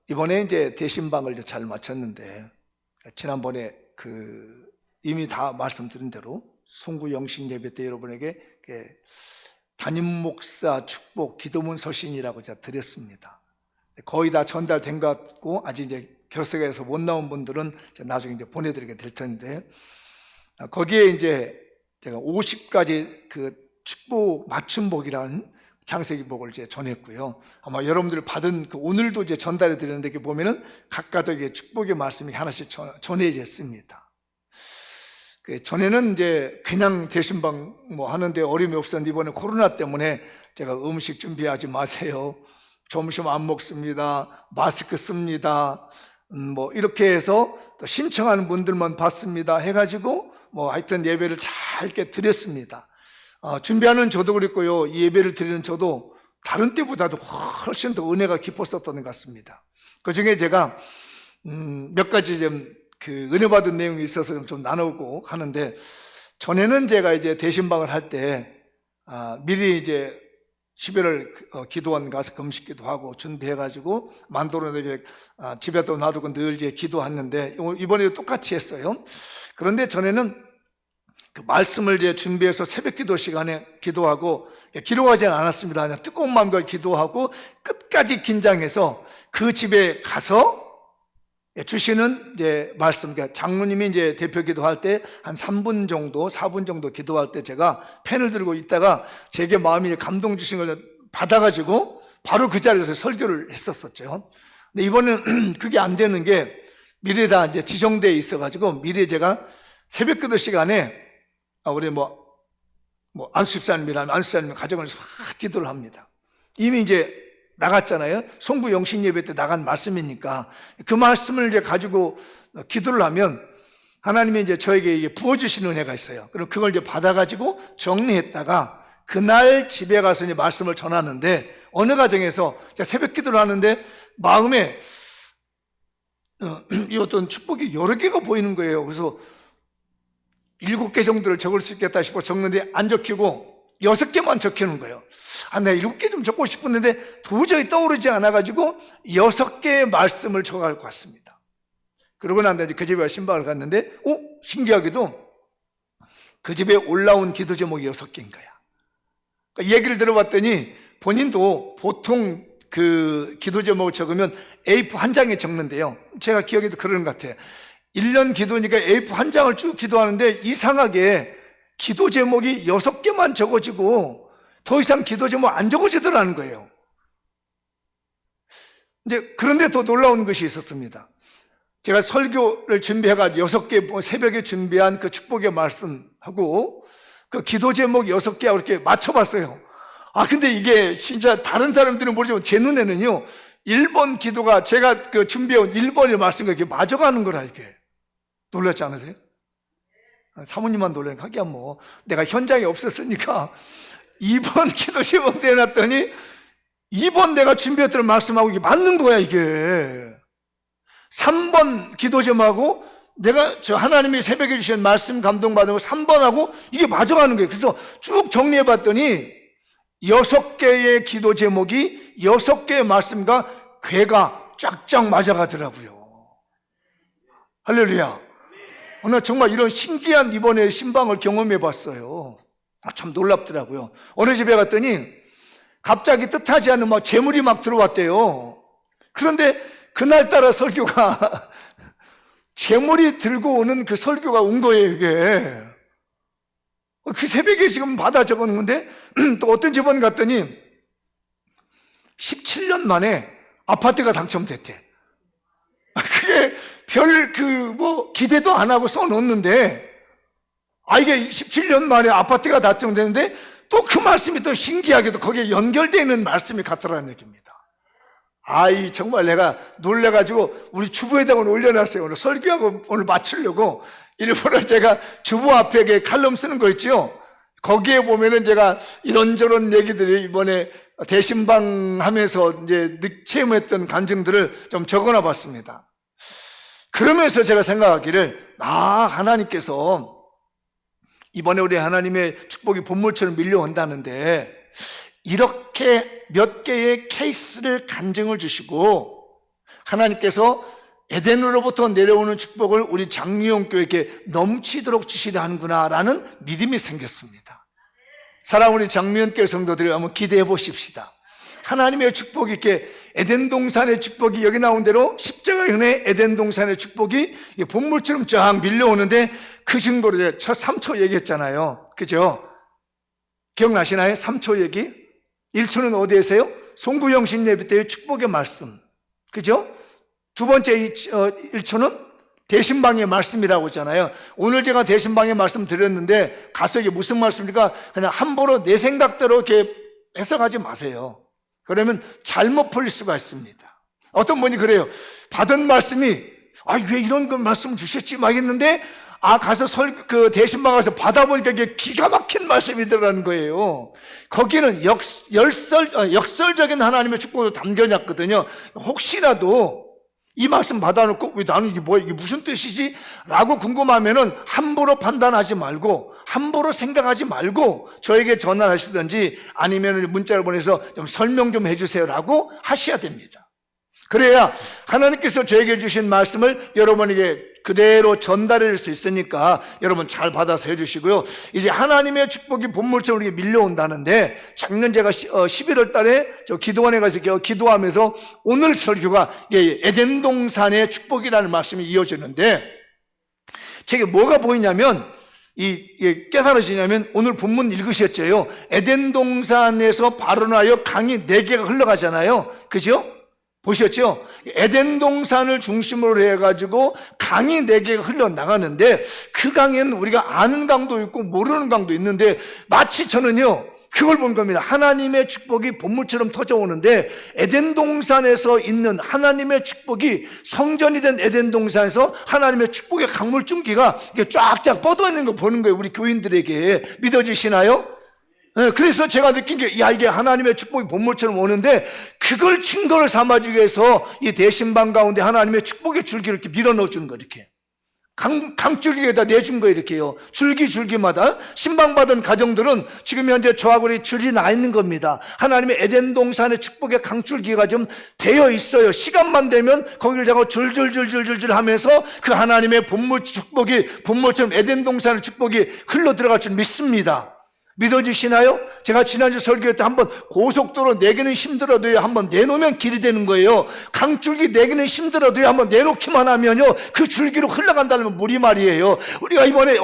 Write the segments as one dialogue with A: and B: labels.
A: 이번에 이제 대신방을 이제 잘 마쳤는데, 지난번에 이미 다 말씀드린 대로 송구 영신 예배 때 여러분에게 담임 목사 축복 기도문 서신이라고 제가 드렸습니다. 거의 다 전달된 것 같고, 아직 이제 결석에서 못 나온 분들은 나중에 이제 보내드리게 될 텐데, 거기에 이제 제가 50가지 그 축복 맞춤복이라는 장세기복을 이제 전했고요. 아마 여러분들 받은 오늘도 이제 전달해 드렸는데, 이렇게 보면은 각가족의 축복의 말씀이 하나씩 전해졌습니다. 전에는 이제 그냥 대신방 하는데 어려움이 없었는데, 이번에 코로나 때문에 제가 음식 준비하지 마세요, 점심 안 먹습니다, 마스크 씁니다, 이렇게 해서 또 신청하는 분들만 받습니다 해가지고 하여튼 예배를 잘 이렇게 드렸습니다. 준비하는 저도 그랬고요, 이 예배를 드리는 저도 다른 때보다도 훨씬 더 은혜가 깊었었던 것 같습니다. 그 중에 제가 몇 가지 좀 은혜 받은 내용이 있어서 좀 나누고 하는데, 전에는 제가 이제 대신방을 할 때 미리 이제 11월 기도원 가서 금식기도 하고 준비해가지고 만도로에게 집에도 놔두고 늘 이제 기도했는데, 이번에도 똑같이 했어요. 그런데 전에는 그 말씀을 이제 준비해서 새벽 기도 시간에 기도하고, 기록하지 않았습니다. 그냥 뜨거운 마음과 기도하고 끝까지 긴장해서 그 집에 가서 주시는 이제 말씀, 장로님이 이제 대표 기도할 때 한 3분 정도, 4분 정도 기도할 때 제가 펜을 들고 있다가 제게 마음이 감동 주신 걸 받아가지고 바로 그 자리에서 설교를 했었었죠. 근데 이번에는 그게 안 되는 게 미리 다 이제 지정되어 있어가지고, 미리 제가 새벽 기도 시간에 우리 안수집사님이라면 안수집사님 가정을 확 기도를 합니다. 이미 이제 나갔잖아요. 송구 영신 예배 때 나간 말씀이니까 그 말씀을 이제 가지고 기도를 하면 하나님이 이제 저에게 부어주시는 은혜가 있어요. 그럼 그걸 이제 받아가지고 정리했다가 그날 집에 가서 이제 말씀을 전하는데, 어느 가정에서 제가 새벽 기도를 하는데 마음에 이 어떤 축복이 여러 개가 보이는 거예요. 그래서 7개 정도를 적을 수 있겠다 싶어 적는데 안 적히고 6개만 적히는 거예요. 내가 7개 좀 적고 싶었는데 도저히 떠오르지 않아가지고 6개의 말씀을 적어갈 것 같습니다. 그러고 난 다음에 그 집에 신방을 갔는데, 신기하게도 그 집에 올라온 기도 제목이 6개인 거야. 그러니까 얘기를 들어봤더니 본인도 보통 그 기도 제목을 적으면 A4 한 장에 적는데요, 제가 기억에도 그러는 것 같아요. 1년 기도니까 A4 한 장을 쭉 기도하는데 이상하게 기도 제목이 6개만 적어지고 더 이상 기도 제목 안 적어지더라는 거예요. 이제 그런데 더 놀라운 것이 있었습니다. 제가 설교를 준비해가 6개 새벽에 준비한 그 축복의 말씀하고 그 기도 제목 6개하고 이렇게 맞춰봤어요. 근데 이게 진짜 다른 사람들은 모르지만 제 눈에는요, 1번 기도가 제가 준비해온 1번의 말씀과 이렇게 맞아가는 거라. 이게 놀랐지 않으세요? 사모님만 놀라니까, 하기야 내가 현장에 없었으니까 2번 기도 제목 내놨더니 2번 내가 준비했던 말씀하고 이게 맞는 거야. 이게 3번 기도 제목하고 내가 하나님이 새벽에 주신 말씀 감동받은 거 3번하고 이게 맞아가는 거예요. 그래서 쭉 정리해봤더니 6개의 기도 제목이 6개의 말씀과 궤가 쫙쫙 맞아가더라고요. 할렐루야. 나 정말 이런 신기한 이번에 신방을 경험해 봤어요. 참 놀랍더라고요. 어느 집에 갔더니 갑자기 뜻하지 않은 재물이 막 들어왔대요. 그런데 그날따라 설교가 재물이 들고 오는 그 설교가 온 거예요. 이게 그 새벽에 지금 받아 적은 건데, 또 어떤 집은 갔더니 17년 만에 아파트가 당첨됐대. 그게 별 기대도 안 하고 써놓는데, 이게 17년 만에 아파트가 당첨됐는데 또 그 말씀이 또 신기하게도 거기에 연결되는 말씀이 같더라는 얘기입니다. 정말 내가 놀래가지고 우리 주부에다가 올려놨어요. 오늘 설교하고 오늘 마치려고 일부러 제가 주부 앞에 칼럼 쓰는 거 있죠. 거기에 보면은 제가 이런저런 얘기들이 이번에 대신방 하면서 이제 체험했던 간증들을 좀 적어놔 봤습니다. 그러면서 제가 생각하기를, 하나님께서 이번에 우리 하나님의 축복이 본물처럼 밀려온다는데 이렇게 몇 개의 케이스를 간증을 주시고 하나님께서 에덴으로부터 내려오는 축복을 우리 장미용교회에게 넘치도록 주시려 하는구나라는 믿음이 생겼습니다. 사랑하는 우리 장미용교회 성도들이 한번 기대해 보십시다. 하나님의 축복이 이렇게 에덴 동산의 축복이 여기 나온 대로 십자가 현의 에덴 동산의 축복이 본물처럼 쫙 밀려오는데 그 증거로 첫 3초 얘기했잖아요. 그죠? 기억나시나요? 3초 얘기? 1초는 어디에서요? 송구영신 예배 때의 축복의 말씀. 그죠? 두 번째 1초는 대신방의 말씀이라고 했잖아요. 오늘 제가 대신방의 말씀 드렸는데 가서 이게 무슨 말씀입니까? 그냥 함부로 내 생각대로 이렇게 해석하지 마세요. 그러면 잘못 풀릴 수가 있습니다. 어떤 분이 그래요. 받은 말씀이 왜 이런 거 말씀 주셨지 막 했는데 가서 대신방 가서 받아보니까 이게 기가 막힌 말씀이더라는 거예요. 거기는 역설적인 하나님의 축복도 담겨놨거든요. 혹시라도 이 말씀 받아놓고 왜 나는 이게 무슨 뜻이지? 라고 궁금하면은 함부로 판단하지 말고 함부로 생각하지 말고 저에게 전화하시든지 아니면 문자를 보내서 좀 설명 좀 해주세요 라고 하셔야 됩니다. 그래야 하나님께서 저에게 주신 말씀을 여러분에게 그대로 전달해 줄 수 있으니까 여러분 잘 받아서 해주시고요. 이제 하나님의 축복이 본물처럼 우리에게 밀려온다는데 작년 제가 11월 달에 저 기도원에 가서 기도하면서 오늘 설교가 에덴 동산의 축복이라는 말씀이 이어지는데 제게 뭐가 보이냐면 깨달아지냐면 오늘 본문 읽으셨죠? 에덴 동산에서 발원하여 강이 4개가 흘러가잖아요. 그죠? 보셨죠? 에덴 동산을 중심으로 해가지고 강이 4개가 흘러나가는데 그 강에는 우리가 아는 강도 있고 모르는 강도 있는데 마치 저는요 그걸 본 겁니다. 하나님의 축복이 본물처럼 터져오는데 에덴 동산에서 있는 하나님의 축복이 성전이 된 에덴 동산에서 하나님의 축복의 강물줄기가 쫙쫙 뻗어있는 거 보는 거예요. 우리 교인들에게 믿어지시나요? 그래서 제가 느낀 게 이게 하나님의 축복이 본물처럼 오는데 그걸 증거를 삼아주기 위해서 이 대신방 가운데 하나님의 축복의 줄기를 이렇게 밀어넣어 주는 거 이렇게 강줄기에다 내준 거 이렇게요. 줄기마다 신방받은 가정들은 지금 현재 저하고 줄이 나 있는 겁니다. 하나님의 에덴 동산의 축복의 강줄기가 좀 되어 있어요. 시간만 되면 거기를 잡고 줄줄 하면서 그 하나님의 본물 축복이 본물처럼 에덴 동산의 축복이 흘러 들어갈 줄 믿습니다. 믿어지시나요? 제가 지난주 설교할 때 한번 고속도로 내기는 힘들어도요 한번 내놓으면 길이 되는 거예요. 강줄기 내기는 힘들어도요 한번 내놓기만 하면요 그 줄기로 흘러간다는 물이 말이에요. 우리가 이번에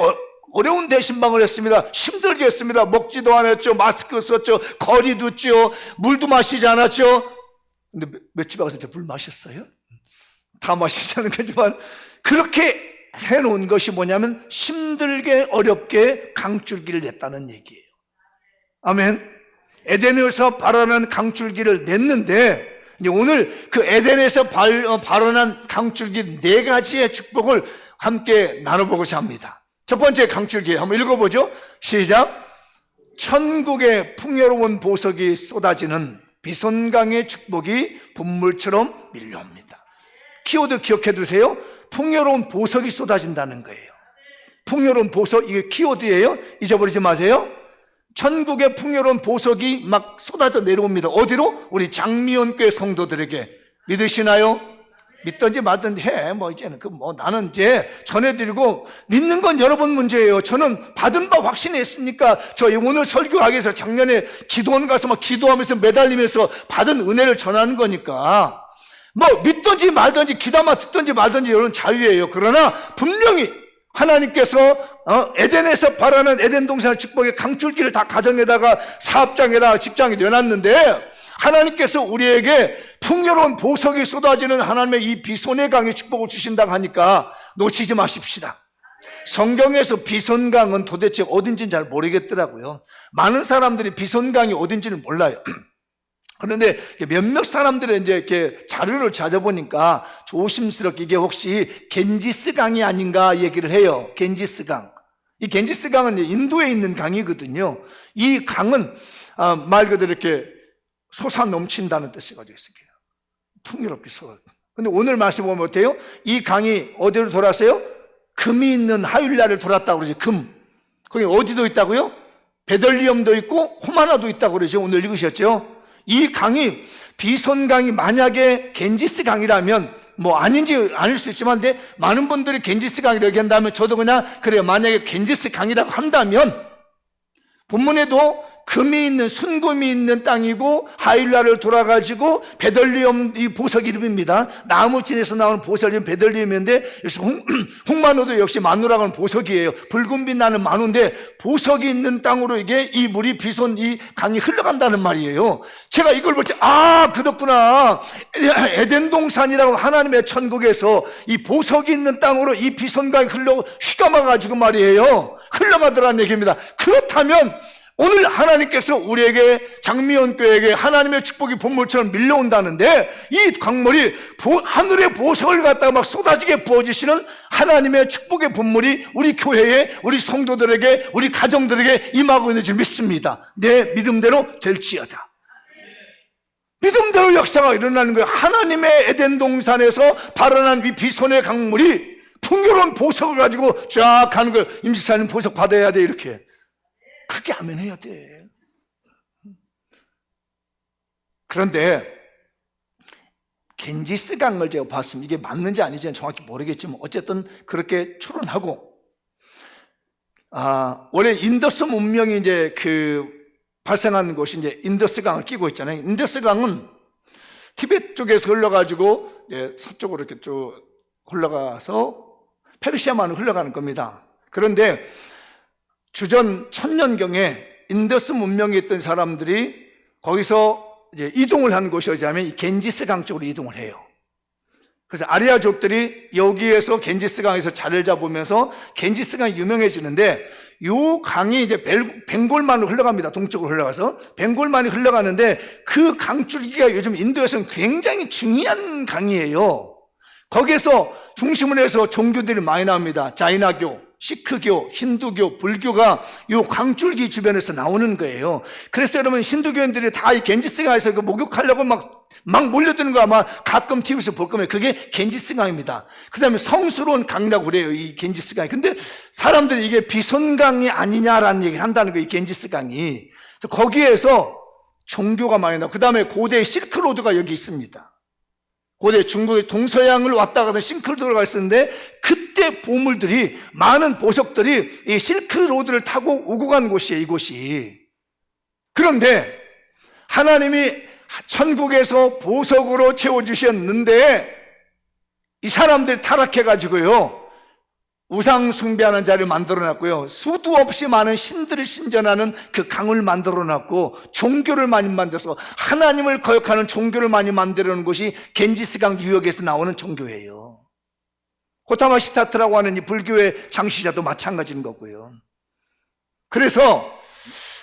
A: 어려운 대신방을 했습니다. 힘들게 했습니다. 먹지도 않았죠. 마스크 썼죠. 거리 뒀죠. 물도 마시지 않았죠. 근데 몇 집에 가서 물 마셨어요? 다 마시지 않은 거지만 그렇게 해놓은 것이 뭐냐면 힘들게 어렵게 강줄기를 냈다는 얘기예요. 아멘. 에덴에서 발원한 강줄기를 냈는데 이제 오늘 그 에덴에서 발원한 강줄기 4가지의 축복을 함께 나눠보고자 합니다. 첫 번째 강줄기 한번 읽어보죠. 시작. 천국의 풍요로운 보석이 쏟아지는 비손강의 축복이 본물처럼 밀려옵니다. 키워드 기억해 두세요. 풍요로운 보석이 쏟아진다는 거예요. 풍요로운 보석, 이게 키워드예요. 잊어버리지 마세요. 천국의 풍요로운 보석이 막 쏟아져 내려옵니다. 어디로? 우리 장미원교회 성도들에게. 믿으시나요? 믿든지 말든지 해. 이제는 나는 이제 전해드리고 믿는 건 여러분 문제예요. 저는 받은 바 확신했으니까 저 오늘 설교하기 위해서 작년에 기도원 가서 막 기도하면서 매달리면서 받은 은혜를 전하는 거니까. 믿든지 말든지 귀담아 듣든지 말든지 이런 자유예요. 그러나 분명히 하나님께서 에덴에서 발하는 에덴 동산의 축복의 강줄기를 다 가정에다가 사업장에다가 직장에 내놨는데 하나님께서 우리에게 풍요로운 보석이 쏟아지는 하나님의 이 비손의 강의 축복을 주신다고 하니까 놓치지 마십시다. 성경에서 비손강은 도대체 어딘지는 잘 모르겠더라고요. 많은 사람들이 비손강이 어딘지는 몰라요. 그런데 몇몇 사람들의 이제 이렇게 자료를 찾아보니까 조심스럽게 이게 혹시 겐지스 강이 아닌가 얘기를 해요. 겐지스 강. 이 겐지스 강은 인도에 있는 강이거든요. 이 강은 말 그대로 이렇게 솟아 넘친다는 뜻이 가지고 있어요. 풍요롭게 솟아. 근데 오늘 말씀 보면 어때요? 이 강이 어디로 돌았어요? 금이 있는 하윌라를 돌았다고 그러죠. 금. 거기 어디도 있다고요? 베들리엄도 있고 호마나도 있다고 그러죠. 오늘 읽으셨죠? 이 강이 비손강이 만약에 겐지스 강이라면 뭐 아닌지 아닐 수 있지만 근데 많은 분들이 겐지스 강이라고 얘기한다면 저도 그냥 그래요. 만약에 겐지스 강이라고 한다면 본문에도 금이 있는 순금이 있는 땅이고 하일라를 돌아가지고 베들리엄 이 보석 이름입니다. 나무진에서 나오는 보석 이름 베들리엄인데 홍마노도 역시 마누라고 하는 보석이에요. 붉은빛 나는 마누인데 보석이 있는 땅으로 이게 이 물이 비손 이 강이 흘러간다는 말이에요. 제가 이걸 볼 때 그렇구나. 에덴 동산이라고 하나님의 천국에서 이 보석이 있는 땅으로 이 비손강이 휘감아 가지고 말이에요. 흘러가더라는 얘기입니다. 그렇다면 오늘 하나님께서 우리에게 장미원교회에게 하나님의 축복이 본물처럼 밀려온다는데 이 강물이 하늘의 보석을 갖다가 막 쏟아지게 부어지시는 하나님의 축복의 본물이 우리 교회에 우리 성도들에게 우리 가정들에게 임하고 있는 줄 믿습니다. 내 믿음대로 될지어다. 믿음대로 역사가 일어나는 거예요. 하나님의 에덴 동산에서 발원한 이 비손의 강물이 풍요로운 보석을 가지고 쫙 가는 거예요. 임지사님 보석 받아야 돼 이렇게. 크게 아멘 해야 돼. 그런데 겐지스 강을 제가 봤습니다. 이게 맞는지 아닌지는 정확히 모르겠지만 어쨌든 그렇게 추론하고 원래 인더스 문명이 이제 발생한 곳이 이제 인더스 강을 끼고 있잖아요. 인더스 강은 티베트 쪽에서 흘러가지고 서쪽으로 이렇게 쭉 흘러가서 페르시아만으로 흘러가는 겁니다. 그런데 주전 1000년경에 인더스 문명에 있던 사람들이 거기서 이제 이동을 한 곳이 어디냐면 이 겐지스 강 쪽으로 이동을 해요. 그래서 아리아족들이 여기에서 겐지스 강에서 자리를 잡으면서 겐지스 강이 유명해지는데 이 강이 이제 벵골만으로 흘러갑니다. 동쪽으로 흘러가서 벵골만이 흘러가는데 그 강줄기가 요즘 인도에서는 굉장히 중요한 강이에요. 거기에서 중심을 해서 종교들이 많이 나옵니다. 자이나교, 시크교, 힌두교, 불교가 이 강줄기 주변에서 나오는 거예요. 그래서 여러분 힌두교인들이 다 이 겐지스강에서 목욕하려고 막 몰려드는 거 아마 가끔 TV에서 볼 겁니다. 그게 겐지스강입니다. 그 다음에 성스러운 강이라고 그래요, 이 겐지스강이. 근데 사람들이 이게 비손강이 아니냐라는 얘기를 한다는 거예요, 이 겐지스강이. 거기에서 종교가 많이 나오고, 그 다음에 고대 실크로드가 여기 있습니다. 고대 중국의 동서양을 왔다 가던 실크로드가 있었는데 그때 보물들이 많은 보석들이 이 실크로드를 타고 오고 간 곳이에요, 이곳이. 그런데 하나님이 천국에서 보석으로 채워주셨는데 이 사람들이 타락해가지고요 우상 숭배하는 자리를 만들어놨고요, 수도 없이 많은 신들을 신전하는 그 강을 만들어놨고 종교를 많이 만들어서 하나님을 거역하는 종교를 많이 만들어놓은 곳이 겐지스강 유역에서 나오는 종교예요. 고타마시타트라고 하는 이 불교의 장시자도 마찬가지인 거고요. 그래서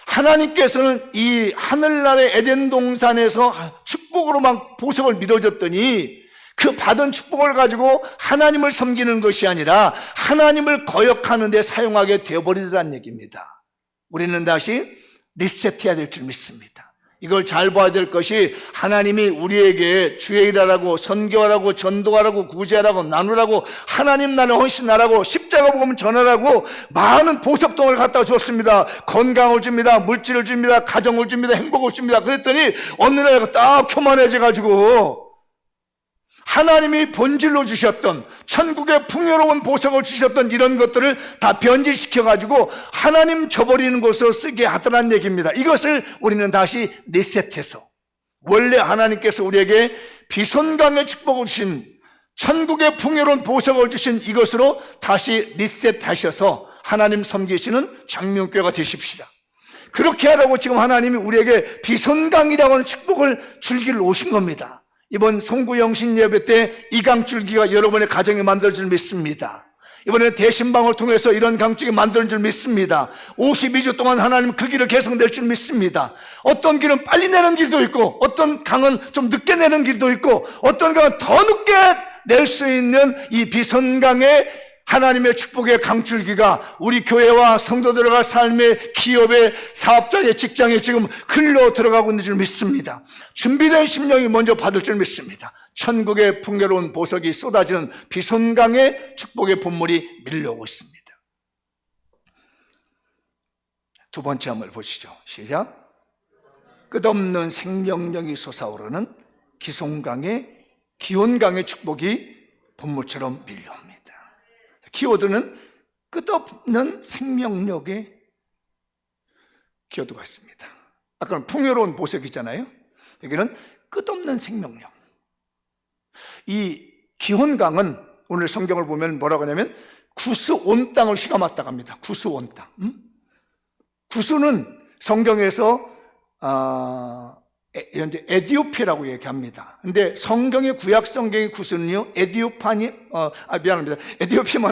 A: 하나님께서는 이 하늘나라의 에덴 동산에서 축복으로 막 보석을 밀어줬더니 그 받은 축복을 가지고 하나님을 섬기는 것이 아니라 하나님을 거역하는 데 사용하게 되어버리더라는 얘기입니다. 우리는 다시 리셋해야 될 줄 믿습니다. 이걸 잘 봐야 될 것이 하나님이 우리에게 주의 일하라고, 선교하라고, 전도하라고, 구제하라고, 나누라고, 하나님 나라를 헌신하라고, 십자가 복음을 전하라고 많은 보석동을 갖다 줬습니다. 건강을 줍니다, 물질을 줍니다, 가정을 줍니다, 행복을 줍니다. 그랬더니 어느 날 딱 교만해져가지고 하나님이 본질로 주셨던 천국의 풍요로운 보석을 주셨던 이런 것들을 다 변질시켜가지고 하나님 저버리는 것으로 쓰게 하더라는 얘기입니다. 이것을 우리는 다시 리셋해서 원래 하나님께서 우리에게 비손강의 축복을 주신 천국의 풍요로운 보석을 주신 이것으로 다시 리셋하셔서 하나님 섬기시는 장명교회가 되십시다. 그렇게 하라고 지금 하나님이 우리에게 비손강이라고 하는 축복을 줄기를 오신 겁니다. 이번 송구영신 예배 때 이 강줄기가 여러분의 가정에 만들 줄 믿습니다. 이번에 대신방을 통해서 이런 강줄기 만드는 줄 믿습니다. 52주 동안 하나님 그 길을 계속낼 줄 믿습니다. 어떤 길은 빨리 내는 길도 있고 어떤 강은 좀 늦게 내는 길도 있고 어떤 강은 더 늦게 낼 수 있는 이 비선강의 하나님의 축복의 강줄기가 우리 교회와 성도들과 삶의 기업의 사업장의 직장에 지금 흘러 들어가고 있는 줄 믿습니다. 준비된 심령이 먼저 받을 줄 믿습니다. 천국의 풍요로운 보석이 쏟아지는 비손강의 축복의 본물이 밀려오고 있습니다. 두 번째 한번 보시죠. 시작. 끝없는 생명력이 솟아오르는 기혼강의 축복이 본물처럼 밀려옵니다. 키워드는 끝없는 생명력의 키워드가 있습니다. 아까는 풍요로운 보석이잖아요. 여기는 끝없는 생명력. 이 기혼강은 오늘 성경을 보면 뭐라고 하냐면 구스 온 땅을 휘가 맞다고 합니다. 구스 온 땅. 구스는 성경에서 현재 에디오피아라고 얘기합니다. 근데 구약 성경의 구스는요, 에디오피아만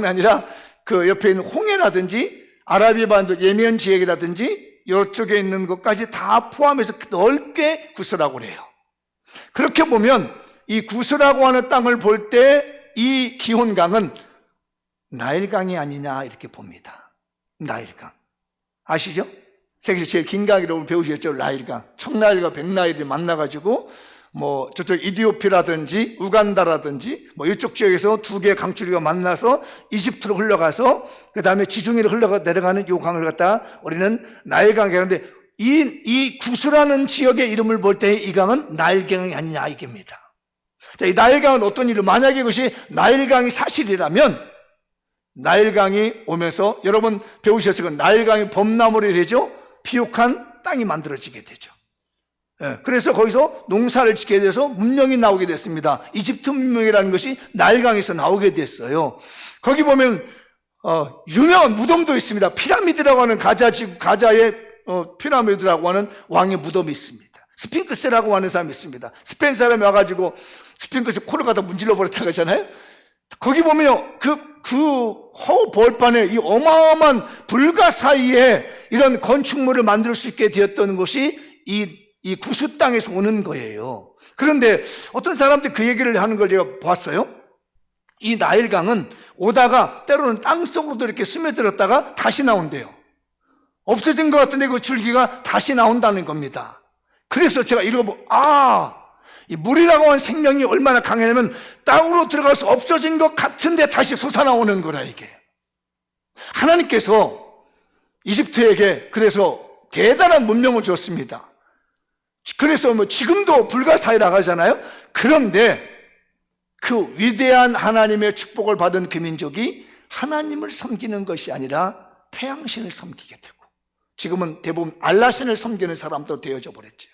A: 아니라 그 옆에 있는 홍해라든지 아라비아 반도 예멘 지역이라든지 이쪽에 있는 것까지 다 포함해서 넓게 구스라고 그래요. 그렇게 보면 이 구스라고 하는 땅을 볼 때 이 기혼강은 나일강이 아니냐 이렇게 봅니다. 나일강 아시죠? 세계에서 제일 긴 강이라고 배우셨죠? 나일강. 청나일과 백나일이 만나가지고 뭐 저쪽 이디오피아라든지 우간다라든지 뭐 이쪽 지역에서 두 개의 강줄기가 만나서 이집트로 흘러가서 그 다음에 지중해로 흘러가 내려가는 이 강을 갖다 우리는 나일강이라고 하는데 이 구스라는 지역의 이름을 볼 때 이 강은 나일강이 아니냐 이겁니다. 자, 이 나일강은 어떤 일을, 만약에 이것이 나일강이 사실이라면 나일강이 오면서 여러분 배우셨을 거예요. 나일강이 범나무를 되죠. 비옥한 땅이 만들어지게 되죠. 그래서 거기서 농사를 짓게 돼서 문명이 나오게 됐습니다. 이집트 문명이라는 것이 나일강에서 나오게 됐어요. 거기 보면 유명한 무덤도 있습니다. 피라미드라고 하는 가자의 피라미드라고 하는 왕의 무덤이 있습니다. 스핑크스라고 하는 사람이 있습니다. 스페인 사람이 와가지고 스핑크스 코를 갖다 문질러 버렸다고 하잖아요. 거기 보면 그 허벌판에 이 어마어마한 불가 사이에 이런 건축물을 만들 수 있게 되었던 것이 이 구스 땅에서 오는 거예요. 그런데 어떤 사람들이 그 얘기를 하는 걸 제가 봤어요. 이 나일강은 오다가 때로는 땅속으로도 이렇게 스며들었다가 다시 나온대요. 없어진 것 같은데 그 줄기가 다시 나온다는 겁니다. 그래서 제가 읽어보고 이 물이라고 하는 생명이 얼마나 강하냐면 땅으로 들어가서 없어진 것 같은데 다시 솟아나오는 거라 이게. 하나님께서 이집트에게 그래서 대단한 문명을 줬습니다. 그래서 뭐 지금도 불가사의라고 하잖아요. 그런데 그 위대한 하나님의 축복을 받은 그 민족이 하나님을 섬기는 것이 아니라 태양신을 섬기게 되고 지금은 대부분 알라신을 섬기는 사람도 되어져 버렸죠.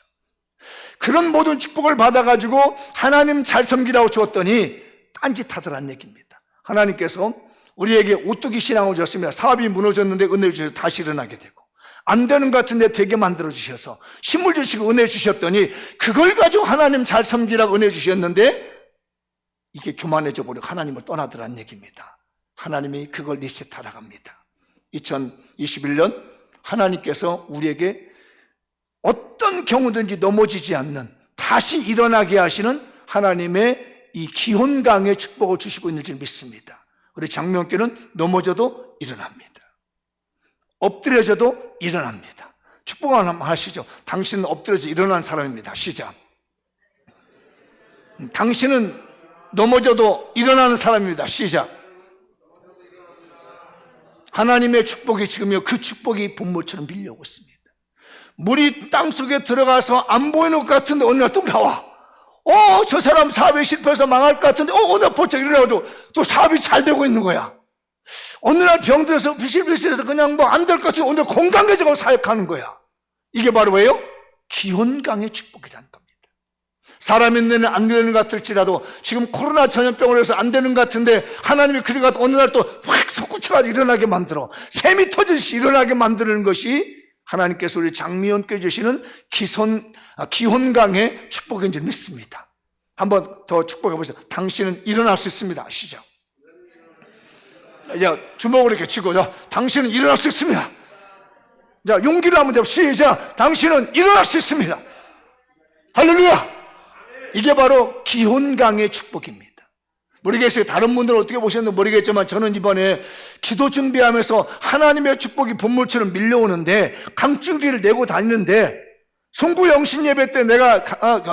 A: 그런 모든 축복을 받아가지고 하나님 잘 섬기라고 주었더니 딴짓하더란 얘기입니다. 하나님께서 우리에게 오뚜기 신앙을 주셨으며 사업이 무너졌는데 은혜 주셔서 다시 일어나게 되고 안 되는 것 같은데 되게 만들어 주셔서 힘을 주시고 은혜 주셨더니 그걸 가지고 하나님 잘 섬기라고 은혜 주셨는데 이게 교만해져 버리고 하나님을 떠나더란 얘기입니다. 하나님이 그걸 리셋하라고 합니다. 2021년 하나님께서 우리에게 어떤 경우든지 넘어지지 않는 다시 일어나게 하시는 하나님의 이 기혼강의 축복을 주시고 있는 줄 믿습니다. 우리 장명교는 넘어져도 일어납니다. 엎드려져도 일어납니다. 축복 한번 하시죠. 당신은 엎드려져 일어난 사람입니다. 시작. 당신은 넘어져도 일어나는 사람입니다. 시작. 하나님의 축복이 지금요, 그 축복이 본물처럼 밀려오고 있습니다. 물이 땅속에 들어가서 안 보이는 것 같은데 어느 날 또 나와. 저 사람 사업에 실패해서 망할 것 같은데 어느 날 번쩍 일어나가지고 또 사업이 잘 되고 있는 거야. 어느 날 병들어서 비실비실해서 그냥 뭐 안 될 것 같으면 오늘 건강해져서 사역하는 거야. 이게 바로 뭐예요? 기혼강의 축복이라는 겁니다. 사람의 눈에는 안 되는 것 같을지라도 지금 코로나 전염병을 해서 안 되는 것 같은데 하나님이 그래가 어느 날 또 확 솟구쳐가 일어나게 만들어 샘이 터지듯이 일어나게 만드는 것이 하나님께서 우리 장미연께 주시는 기혼강의 축복인 줄 믿습니다. 한번 더 축복해 보세요. 당신은 일어날 수 있습니다. 시작. 자, 주먹을 이렇게 치고, 당신은 일어날 수 있습니다. 자, 용기를 한번 잡고, 시작. 당신은 일어날 수 있습니다. 할렐루야! 이게 바로 기혼강의 축복입니다. 모르겠어요. 다른 분들은 어떻게 보셨는지 모르겠지만 저는 이번에 기도 준비하면서 하나님의 축복이 본물처럼 밀려오는데 강줄기를 내고 다니는데 송구영신 예배 때 내가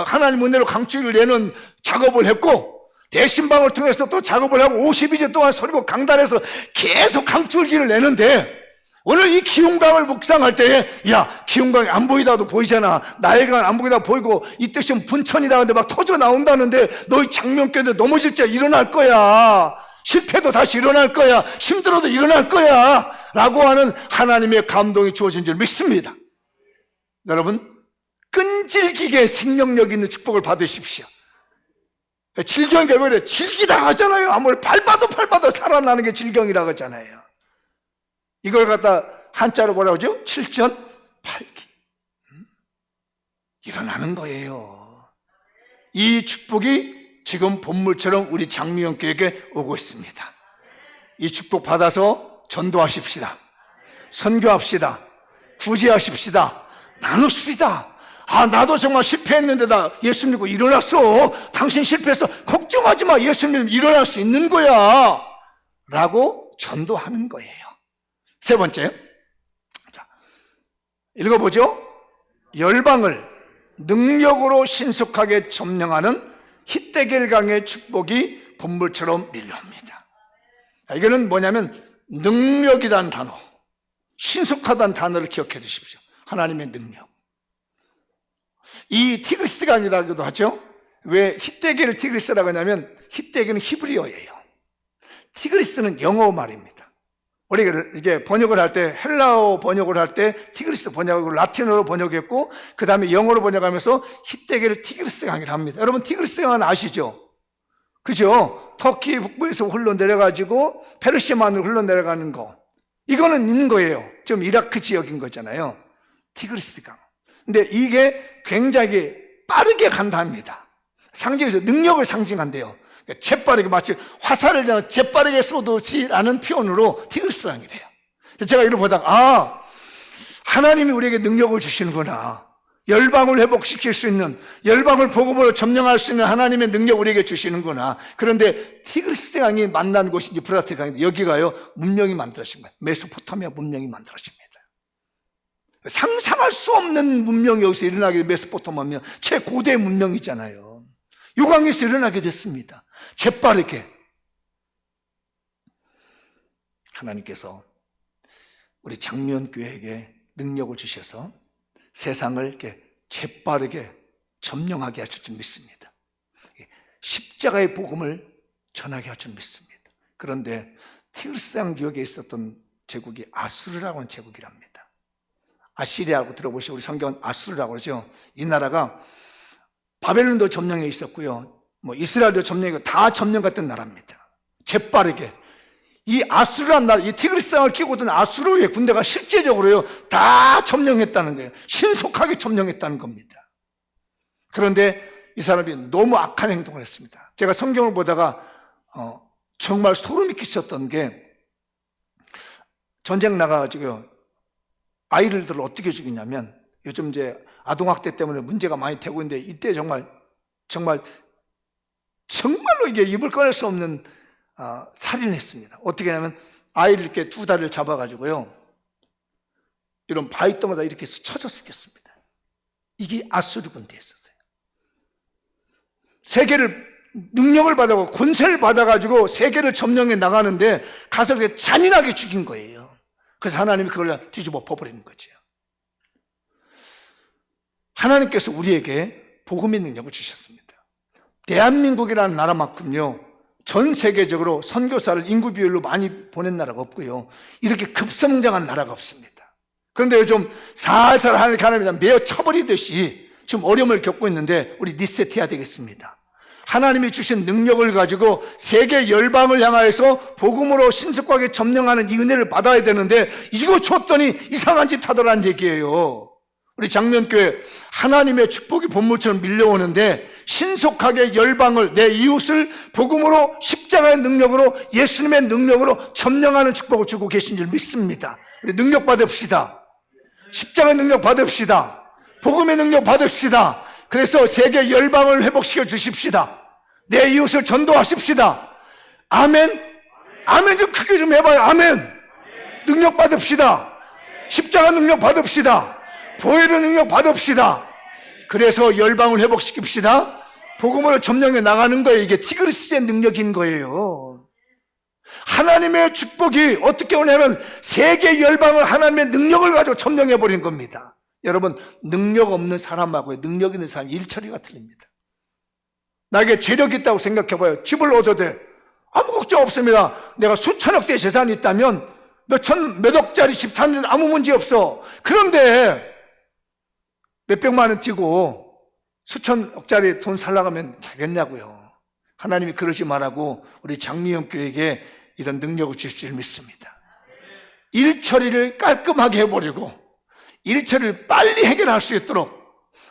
A: 하나님 은혜로 강줄기를 내는 작업을 했고 대신방을 통해서 또 작업을 하고 52주 동안 설교 강단에서 계속 강줄기를 내는데 오늘 이 기운강을 묵상할 때에 야, 기운강이 안 보이다도 보이잖아. 나일강 안 보이다 보이고 이 뜻은 분천이라는데 막 터져 나온다는데 너희 장면교인데 넘어질 때 일어날 거야. 실패도 다시 일어날 거야. 힘들어도 일어날 거야. 라고 하는 하나님의 감동이 주어진 줄 믿습니다. 여러분, 끈질기게 생명력 있는 축복을 받으십시오. 질경이 왜 그래? 질기다 하잖아요. 아무리 밟아도 살아나는 게 질경이라고 하잖아요. 이걸 갖다 한자로 뭐라고 하죠? 7전8기. 일어나는 거예요. 이 축복이 지금 본물처럼 우리 장미연교에게 오고 있습니다. 이 축복 받아서 전도하십시다. 선교합시다. 구제하십시다. 나눕시다. 아, 나도 정말 실패했는데 나 예수 믿고 일어났어. 당신 실패했어. 걱정하지 마. 예수 믿으면 일어날 수 있는 거야. 라고 전도하는 거예요. 세 번째. 자, 읽어보죠. 열방을 능력으로 신속하게 점령하는 히데겔강의 축복이 본물처럼 밀려옵니다. 이거는 뭐냐면 능력이라는 단어, 신속하다는 단어를 기억해 두십시오. 하나님의 능력. 이 티그리스 강이라고도 하죠. 왜 히데겔을 티그리스라고 하냐면 히데겔은 히브리어예요. 티그리스는 영어 말입니다. 우리가 이게 번역을 할 때 헬라어 번역을 할 때 티그리스 번역하고 라틴어로 번역했고 그 다음에 영어로 번역하면서 히데겔을 티그리스 강이라 합니다. 여러분 티그리스 강은 아시죠? 그죠? 터키 북부에서 흘러내려가지고 페르시아만으로 흘러내려가는 거, 이거는 있는 거예요. 지금 이라크 지역인 거잖아요. 티그리스 강. 근데 이게 굉장히 빠르게 간답니다. 상징에서 능력을 상징한대요. 재빠르게, 마치 화살을 재빠르게 쏘듯이라는 표현으로 티그리스 강이래요. 제가 이걸 보다가 하나님이 우리에게 능력을 주시는구나. 열방을 회복시킬 수 있는, 열방을 복음으로 점령할 수 있는 하나님의 능력 우리에게 주시는구나. 그런데 티그리스 강이 만난 곳이 유프라테 강인데 여기가요 문명이 만들어진 거예요. 메소포타미아 문명이 만들어집니다. 상상할 수 없는 문명이 여기서 일어나게, 메소포타미아 최고대 문명이잖아요. 이 강에서 일어나게 됐습니다. 재빠르게. 하나님께서 우리 장미연교회에게 능력을 주셔서 세상을 이렇게 재빠르게 점령하게 하실 줄 믿습니다. 십자가의 복음을 전하게 할 줄 믿습니다. 그런데 티그리스강 지역에 있었던 제국이 아수르라고 하는 제국이랍니다. 아시리아라고 들어보시고 우리 성경은 아수르라고 그러죠. 이 나라가 바벨론도 점령해 있었고요, 뭐 이스라엘도 점령이고 다 점령 같은 나라입니다. 재빠르게 이 아수르란 나라, 이 티그리스강을 끼고 있던 아수르의 군대가 실제적으로요 다 점령했다는 거예요. 신속하게 점령했다는 겁니다. 그런데 이 사람이 너무 악한 행동을 했습니다. 제가 성경을 보다가 정말 소름이 끼쳤던 게, 전쟁 나가가지고요 아이들을 어떻게 죽이냐면, 요즘 이제 아동학대 때문에 문제가 많이 되고 있는데 이때 정말로 이게 입을 꺼낼 수 없는 살인을 했습니다. 어떻게 하냐면 아이를 이렇게 두 다리를 잡아가지고요 이런 바위덩어리다 이렇게 쳐져 쓰겠습니다. 이게 아수르 군대에 있었어요. 세계를 능력을 받아고 권세를 받아가지고 세계를 점령해 나가는데 가서 이렇게 잔인하게 죽인 거예요. 그래서 하나님이 그걸 뒤집어 엎어버리는 거죠. 하나님께서 우리에게 복음의 능력을 주셨습니다. 대한민국이라는 나라만큼요 전 세계적으로 선교사를 인구 비율로 많이 보낸 나라가 없고요, 이렇게 급성장한 나라가 없습니다. 그런데 요즘 살살 하나님이 매어 쳐버리듯이 지금 어려움을 겪고 있는데 우리 리셋해야 되겠습니다. 하나님이 주신 능력을 가지고 세계 열방을 향하여서 복음으로 신속하게 점령하는 이 은혜를 받아야 되는데 이거 줬더니 이상한 짓 하더라는 얘기예요. 우리 장면교회 하나님의 축복이 본물처럼 밀려오는데 신속하게 열방을, 내 이웃을 복음으로, 십자가의 능력으로, 예수님의 능력으로 점령하는 축복을 주고 계신 줄 믿습니다. 우리 능력 받읍시다. 십자가의 능력 받읍시다. 복음의 능력 받읍시다. 그래서 세계 열방을 회복시켜 주십시다. 내 이웃을 전도하십시다. 아멘. 아멘 좀 크게 좀 해봐요. 아멘. 능력 받읍시다. 십자가 능력 받읍시다. 보혈의 능력 받읍시다. 그래서 열방을 회복시킵시다. 복음으로 점령해 나가는 거예요. 이게 티그리스의 능력인 거예요. 하나님의 축복이 어떻게 오냐면 세계 열방을 하나님의 능력을 가지고 점령해 버린 겁니다. 여러분, 능력 없는 사람하고 능력 있는 사람 일처리가 틀립니다. 나에게 재력이 있다고 생각해봐요. 집을 얻어도 돼. 아무 걱정 없습니다. 내가 수천억 대 재산이 있다면 몇억짜리 집 사는 데는 아무 문제 없어. 그런데 몇백만 원 띄고 수천억짜리 돈 살려고 하면 되겠냐고요. 하나님이 그러지 말라고 우리 장미영 교회에게 이런 능력을 주실 줄 믿습니다. 일 처리를 깔끔하게 해버리고 일 처리를 빨리 해결할 수 있도록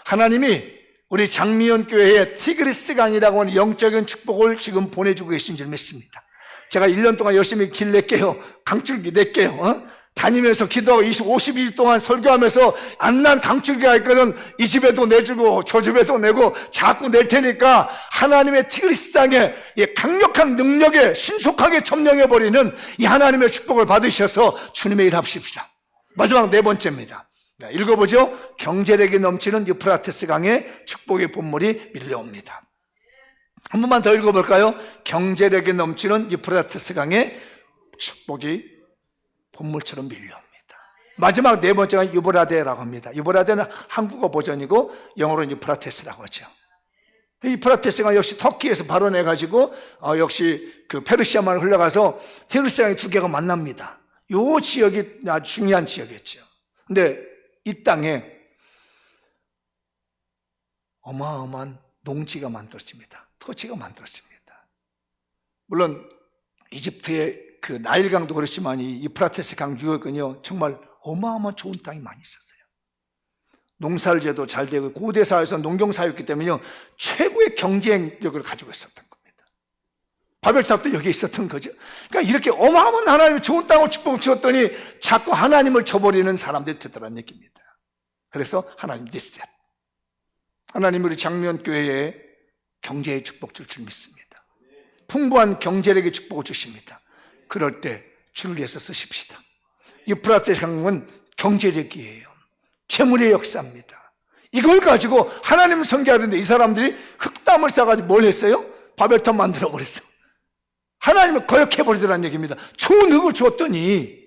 A: 하나님이 우리 장미연 교회에 티그리스 강이라고 하는 영적인 축복을 지금 보내주고 계신 줄 믿습니다. 제가 1년 동안 열심히 길 낼게요. 강줄기 낼게요. 다니면서 기도하고 50일 동안 설교하면서 안 난 강줄기가 있거든. 이 집에도 내주고 저 집에도 내고 자꾸 낼 테니까 하나님의 티그리스 강에 강력한 능력에 신속하게 점령해버리는 이 하나님의 축복을 받으셔서 주님의 일 합시다. 마지막 네 번째입니다. 읽어보죠. 경제력이 넘치는 유프라테스 강에 축복의 본물이 밀려옵니다. 한 번만 더 읽어볼까요? 경제력이 넘치는 유프라테스 강에 축복이 본물처럼 밀려옵니다. 마지막 네 번째가 유브라데라고 합니다. 유브라데는 한국어 버전이고 영어로는 유프라테스라고 하죠. 유프라테스가 역시 터키에서 발원해가지고 역시 그 페르시아만을 흘러가서 티그리스 강이 두 개가 만납니다. 이 지역이 아주 중요한 지역이었죠. 근데 이 땅에 어마어마한 농지가 만들어집니다. 토지가 만들어집니다. 물론 이집트의 그 나일강도 그렇지만 이 유프라테스 강 유역은요 정말 어마어마한 좋은 땅이 많이 있었어요. 농사를 지어도 잘 되고 고대 사회에서 농경사였기 때문에 최고의 경쟁력을 가지고 있었던 겁니다. 바벨탑도 여기 있었던 거죠. 그러니까 이렇게 어마어마한 하나님의 좋은 땅을 축복을 주었더니 자꾸 하나님을 저버리는 사람들이 되더라는 얘기입니다. 그래서 하나님 리셋. 하나님 우리 장미연 교회에 경제의 축복 줄 줄 믿습니다. 풍부한 경제력의 축복을 주십니다. 그럴 때 주를 위해서 쓰십시다. 유프라테스 강은 경제력이에요. 재물의 역사입니다. 이걸 가지고 하나님을 섬겨하는데 이 사람들이 흙담을 싸가지고 뭘 했어요? 바벨탑 만들어 버렸어요. 하나님을 거역해버리더라는 얘기입니다. 좋은 흙을 주었더니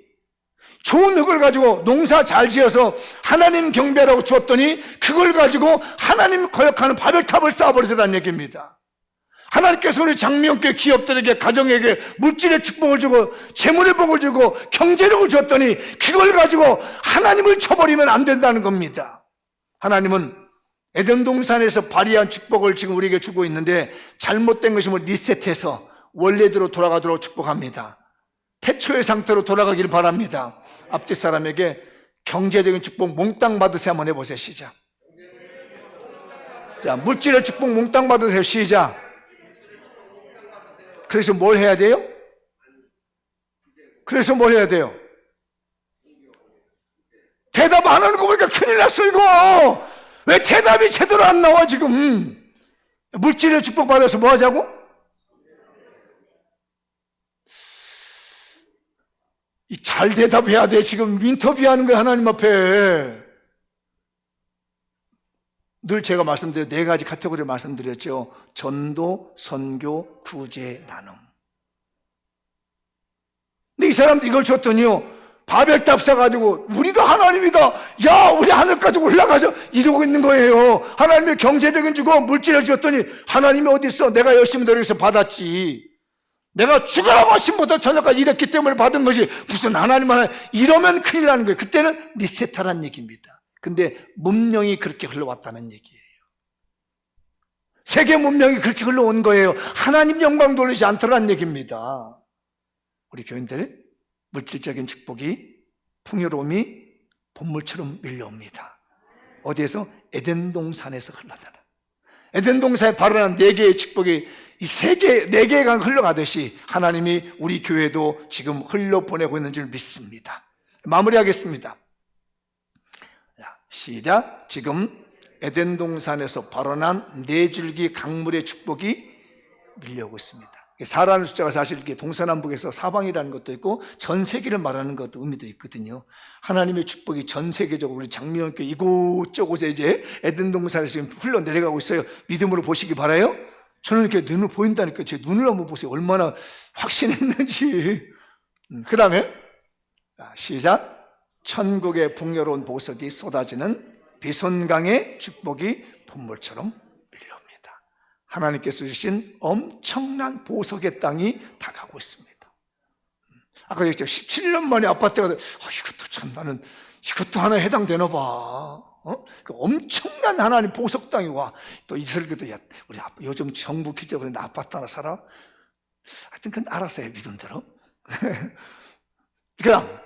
A: 좋은 흙을 가지고 농사 잘 지어서 하나님 경배라고 주었더니 그걸 가지고 하나님 거역하는 바벨탑을 쌓아버리더라는 얘기입니다. 하나님께서 우리 장미연교회 기업들에게 가정에게 물질의 축복을 주고 재물의 복을 주고 경제력을 줬더니 그걸 가지고 하나님을 쳐버리면 안 된다는 겁니다. 하나님은 에덴 동산에서 발휘한 축복을 지금 우리에게 주고 있는데 잘못된 것이면 리셋해서 원래대로 돌아가도록 축복합니다. 태초의 상태로 돌아가길 바랍니다. 앞뒤 사람에게 경제적인 축복 몽땅 받으세요. 한번 해보세요. 시작. 자, 물질의 축복 몽땅 받으세요. 시작. 그래서 뭘 해야 돼요? 그래서 뭘 해야 돼요? 대답 안 하는 거 보니까 큰일 났어 이거. 왜 대답이 제대로 안 나와 지금? 물질의 축복 받아서 뭐 하자고? 잘 대답해야 돼. 지금 인터뷰하는 거야 하나님 앞에. 늘 제가 말씀드린 네 가지 카테고리를 말씀드렸죠. 전도, 선교, 구제, 나눔. 근데 이 사람들 이걸 줬더니요 바벨탑 사가지고 우리가 하나님이다, 야 우리 하늘까지 올라가서 이러고 있는 거예요. 하나님의 경제적인 주고 물질을 줬더니 하나님이 어디 있어? 내가 열심히 노력해서 받았지. 내가 죽으라고 아침부터 저녁까지 일했기 때문에 받은 것이 무슨 하나님 하나. 이러면 큰일 나는 거예요. 그때는 리셋하라는 얘기입니다. 근데 문명이 그렇게 흘러왔다는 얘기예요. 세계 문명이 그렇게 흘러온 거예요. 하나님 영광 돌리지 않더라는 얘기입니다. 우리 교인들 물질적인 축복이 풍요로움이 본물처럼 밀려옵니다. 어디에서? 에덴 동산에서 흘러나는. 에덴 동산에 발언한 네 개의 축복이 이 네 개의 강 흘러가듯이 하나님이 우리 교회도 지금 흘러보내고 있는 줄 믿습니다. 마무리하겠습니다. 시작. 지금 에덴 동산에서 발원한 네 줄기 강물의 축복이 밀려오고 있습니다. 사라는 숫자가 사실 이렇게 동서남북에서 사방이라는 것도 있고 전 세계를 말하는 것도 의미도 있거든요. 하나님의 축복이 전 세계적으로 우리 장미연교회 이곳저곳에 이제 에덴 동산에서 지금 흘러 내려가고 있어요. 믿음으로 보시기 바라요. 저는 이렇게 눈을 보인다니까. 제 눈을 한번 보세요. 얼마나 확신했는지. 그 다음에 시작. 천국의 풍요로운 보석이 쏟아지는 비손강의 축복이 분물처럼 밀려옵니다. 하나님께서 주신 엄청난 보석의 땅이 다가오고 있습니다. 아까 얘기했죠. 17년 만에 아파트가 이것도 참 나는 이것도 하나에 해당되나 봐. 그 엄청난 하나님 보석 땅이 와. 또 이슬기도 우리 요즘 정부 규제 그런데 아파트 하나 사라. 하여튼 그건 알아서 해, 믿음대로. 그다음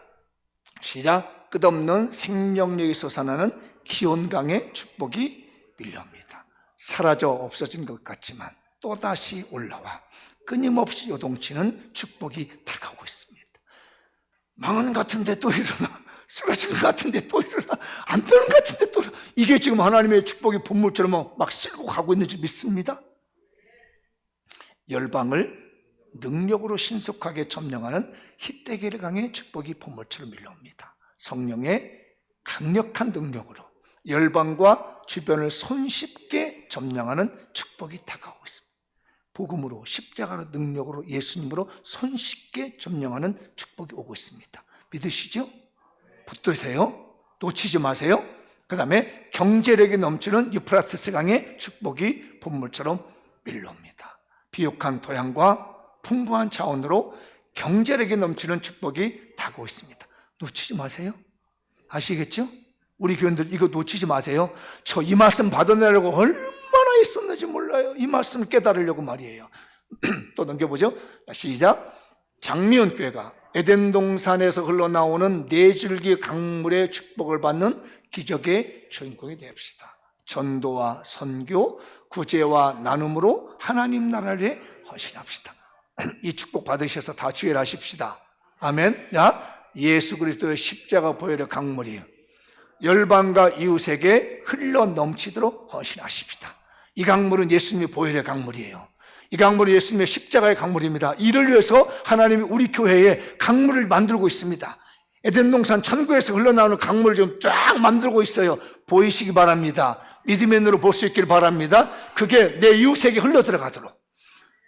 A: 시작. 끝없는 생명력이 솟아나는 기온강의 축복이 밀려옵니다. 사라져 없어진 것 같지만 또다시 올라와 끊임없이 요동치는 축복이 다가오고 있습니다. 망한 것 같은데 또 일어나, 쓰러진 것 같은데 또 일어나, 안 되는 것 같은데 또 일어나. 이게 지금 하나님의 축복이 분물처럼 막 쓸고 가고 있는지 믿습니다. 열방을 능력으로 신속하게 점령하는 히데게르강의 축복이 분물처럼 밀려옵니다. 성령의 강력한 능력으로 열방과 주변을 손쉽게 점령하는 축복이 다가오고 있습니다. 복음으로, 십자가로, 능력으로, 예수님으로 손쉽게 점령하는 축복이 오고 있습니다. 믿으시죠? 붙드세요. 놓치지 마세요. 그 다음에 경제력이 넘치는 유프라테스 강의 축복이 분물처럼 밀려옵니다. 비옥한 토양과 풍부한 자원으로 경제력이 넘치는 축복이 다가오고 있습니다. 놓치지 마세요. 아시겠죠? 우리 교인들 이거 놓치지 마세요. 저 이 말씀 받아내려고 얼마나 있었는지 몰라요. 이 말씀을 깨달으려고 말이에요. 또 넘겨보죠. 시작. 장미연교회가 에덴 동산에서 흘러나오는 네 줄기 강물의 축복을 받는 기적의 주인공이 됩시다. 전도와 선교, 구제와 나눔으로 하나님 나라를 헌신합시다. 이 축복 받으셔서 다 주일하십시다. 아멘. 예수 그리스도의 십자가 보혈의 강물이에요. 열방과 이웃에게 흘러 넘치도록 헌신하십시다. 이 강물은 예수님의 보혈의 강물이에요. 이 강물은 예수님의 십자가의 강물입니다. 이를 위해서 하나님이 우리 교회에 강물을 만들고 있습니다. 에덴 동산 천국에서 흘러나오는 강물을 좀 쫙 만들고 있어요. 보이시기 바랍니다. 믿음의 눈으로 볼 수 있길 바랍니다. 그게 내 이웃에게 흘러 들어가도록,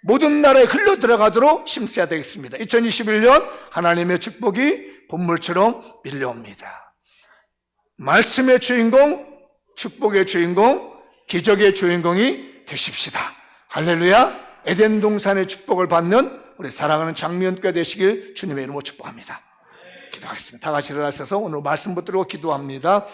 A: 모든 나라에 흘러 들어가도록 심어야 되겠습니다. 2021년 하나님의 축복이 본물처럼 밀려옵니다. 말씀의 주인공, 축복의 주인공, 기적의 주인공이 되십시다. 할렐루야. 에덴 동산의 축복을 받는 우리 사랑하는 장미연교회 되시길 주님의 이름으로 축복합니다. 기도하겠습니다. 다 같이 일어나셔서 오늘 말씀 붙들고 기도합니다.